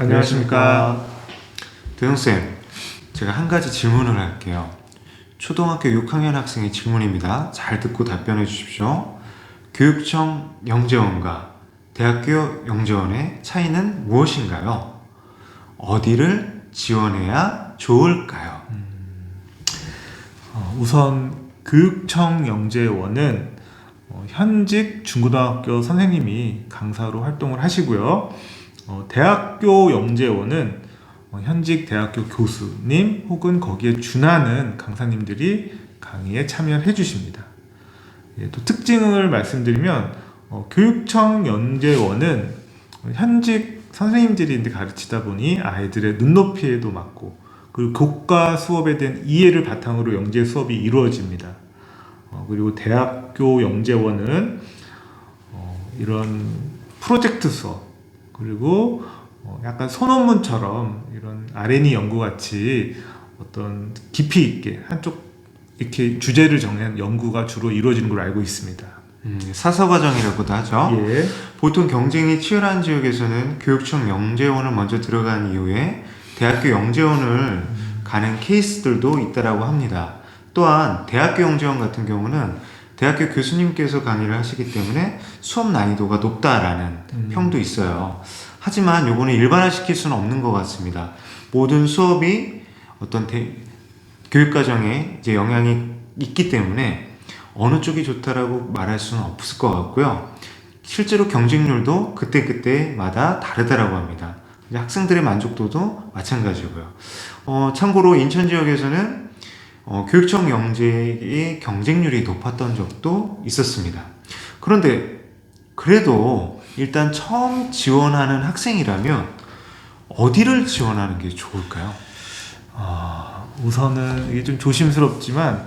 안녕하십니까. 도영쌤, 제가 한 가지 질문을 할게요. 초등학교 6학년 학생의 질문입니다. 잘 듣고 답변해 주십시오. 교육청 영재원과 대학교 영재원의 차이는 무엇인가요? 어디를 지원해야 좋을까요? 우선 교육청 영재원은 현직 중고등학교 선생님이 강사로 활동을 하시고요. 대학교 영재원은 현직 대학교 교수님 혹은 거기에 준하는 강사님들이 강의에 참여를 해주십니다. 또 특징을 말씀드리면 교육청 영재원은 현직 선생님들이 가르치다 보니 아이들의 눈높이에도 맞고 그리고 교과 수업에 대한 이해를 바탕으로 영재 수업이 이루어집니다. 그리고 대학교 영재원은 이런 프로젝트 수업 그리고 약간 소논문처럼 이런 R&E 연구 같이 어떤 깊이 있게 한쪽 이렇게 주제를 정한 연구가 주로 이루어지는 걸로 알고 있습니다. 사서과정이라고도 하죠. 예. 보통 경쟁이 치열한 지역에서는 교육청 영재원을 먼저 들어간 이후에 대학교 영재원을 가는 케이스들도 있다라고 합니다. 또한 대학교 영재원 같은 경우는 대학교 교수님께서 강의를 하시기 때문에 수업 난이도가 높다라는 평도 있어요. 하지만 요거는 일반화시킬 수는 없는 것 같습니다. 모든 수업이 어떤 교육과정에 이제 영향이 있기 때문에 어느 쪽이 좋다라고 말할 수는 없을 것 같고요. 실제로 경쟁률도 그때그때마다 다르다라고 합니다. 학생들의 만족도도 마찬가지고요. 참고로 인천 지역에서는 교육청 영재의 경쟁률이 높았던 적도 있었습니다. 그런데 그래도 일단 처음 지원하는 학생이라면 어디를 지원하는 게 좋을까요? 우선은 이게 좀 조심스럽지만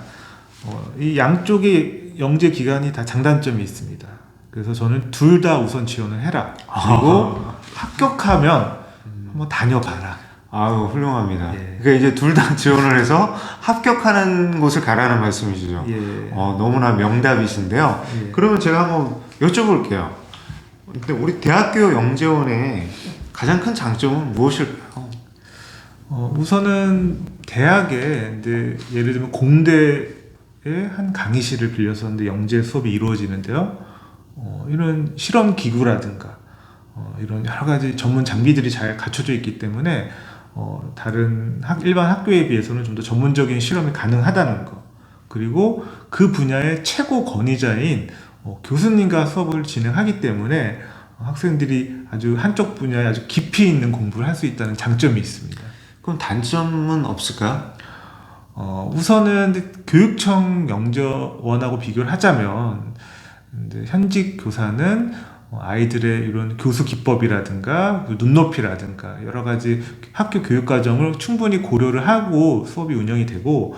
이 양쪽의 영재 기관이 다 장단점이 있습니다. 그래서 저는 둘 다 우선 지원을 해라. 그리고 합격하면 한번 다녀봐라. 아유, 훌륭합니다. 예. 그러니까 이제 둘 다 지원을 해서 합격하는 곳을 가라는 말씀이시죠. 예. 너무나 명답이신데요. 예. 그러면 제가 한번 여쭤볼게요. 근데 우리 대학교 영재원의 가장 큰 장점은 무엇일까요? 우선은 대학에 이제 예를 들면 공대의 한 강의실을 빌려서 근데 영재 수업이 이루어지는데요. 이런 실험 기구라든가 이런 여러 가지 전문 장비들이 잘 갖춰져 있기 때문에 다른 일반 학교에 비해서는 좀 더 전문적인 실험이 가능하다는 거. 그리고 그 분야의 최고 권위자인 교수님과 수업을 진행하기 때문에 학생들이 아주 한쪽 분야에 아주 깊이 있는 공부를 할 수 있다는 장점이 있습니다. 그럼 단점은 없을까요? 우선은 교육청 영재원하고 비교를 하자면 현직 교사는 아이들의 이런 교수 기법이라든가 눈높이라든가 여러 가지 학교 교육 과정을 충분히 고려를 하고 수업이 운영이 되고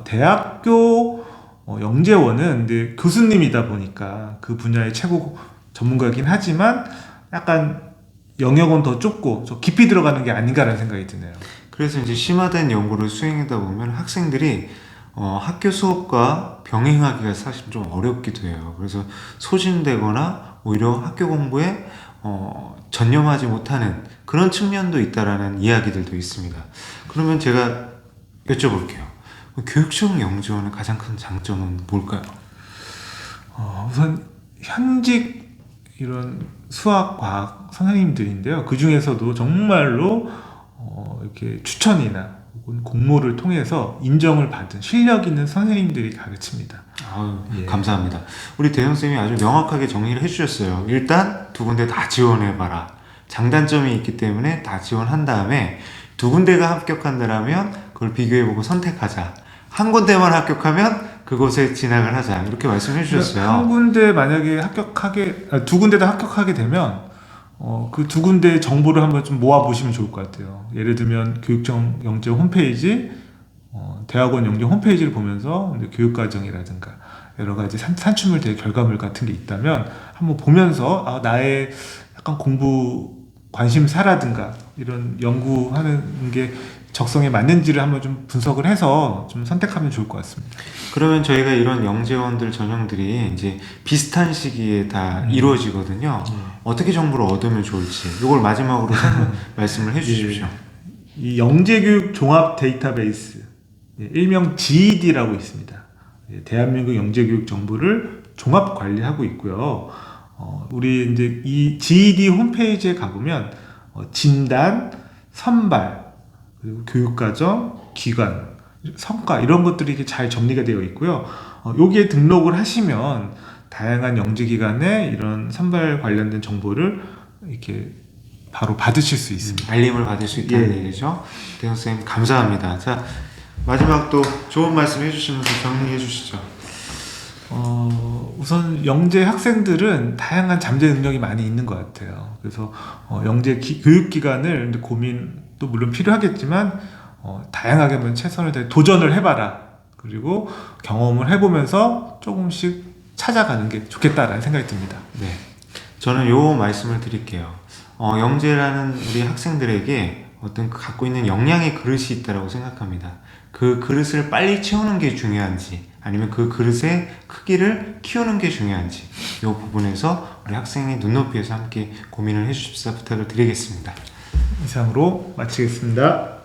대학교 영재원은 이제 교수님이다 보니까 그 분야의 최고 전문가이긴 하지만 약간 영역은 더 좁고 좀 깊이 들어가는 게 아닌가라는 생각이 드네요. 그래서 이제 심화된 연구를 수행하다 보면 학생들이 학교 수업과 병행하기가 사실 좀 어렵기도 해요. 그래서 소진되거나 오히려 학교 공부에 전념하지 못하는 그런 측면도 있다라는 이야기들도 있습니다. 그러면 제가 여쭤볼게요. 교육청 영재원의 가장 큰 장점은 뭘까요? 우선 현직 이런 수학, 과학 선생님들인데요. 그 중에서도 정말로 이렇게 추천이나 혹은 공모를 통해서 인정을 받은 실력 있는 선생님들이 가르칩니다. 예. 감사합니다. 우리 대형쌤이 아주 명확하게 정리를 해주셨어요. 일단 두 군데 다 지원해봐라. 장단점이 있기 때문에 다 지원한 다음에 두 군데가 합격한다면 그걸 비교해보고 선택하자. 한 군데만 합격하면 그곳에 진학을 하자. 이렇게 말씀해 주셨어요. 한 군데 만약에 두 군데 다 합격하게 되면 그 두 군데의 정보를 한번 좀 모아보시면 좋을 것 같아요. 예를 들면 교육청 영재 홈페이지, 대학원 영재 홈페이지를 보면서 교육과정이라든가 여러 가지 산출물 대 결과물 같은 게 있다면 한번 보면서 나의 약간 공부 관심사라든가 이런 연구하는 게 적성에 맞는지를 한번 좀 분석을 해서 좀 선택하면 좋을 것 같습니다. 그러면 저희가 이런 영재원들 전형들이 이제 비슷한 시기에 다 이루어지거든요. 어떻게 정보를 얻으면 좋을지 이걸 마지막으로 말씀을 해주십시오. 이 영재교육 종합 데이터베이스, 일명 GED라고 있습니다. 대한민국 영재교육 정보를 종합 관리하고 있고요. 우리 이제 이 GED 홈페이지에 가보면 진단, 선발, 그리고 교육과정, 기관, 성과 이런 것들이 이렇게 잘 정리가 되어 있고요. 여기에 등록을 하시면 다양한 영재기관의 이런 선발 관련된 정보를 이렇게 바로 받으실 수 있습니다. 알림을 받을 수 있다는 얘기죠. 대현 선생님 감사합니다. 자, 마지막 또 좋은 말씀 해주시면서 정리해 주시죠. 우선 영재 학생들은 다양한 잠재 능력이 많이 있는 것 같아요. 그래서 영재 교육기관을 고민도 물론 필요하겠지만 다양하게 한번 최선을 다해 도전을 해봐라. 그리고 경험을 해보면서 조금씩 찾아가는 게 좋겠다라는 생각이 듭니다. 네, 저는 요 말씀을 드릴게요. 영재라는 우리 학생들에게 어떤 갖고 있는 역량의 그릇이 있다고 생각합니다. 그 그릇을 빨리 채우는 게 중요한지 아니면 그 그릇의 크기를 키우는 게 중요한지 이 부분에서 우리 학생의 눈높이에서 함께 고민을 해주십사 부탁을 드리겠습니다. 이상으로 마치겠습니다.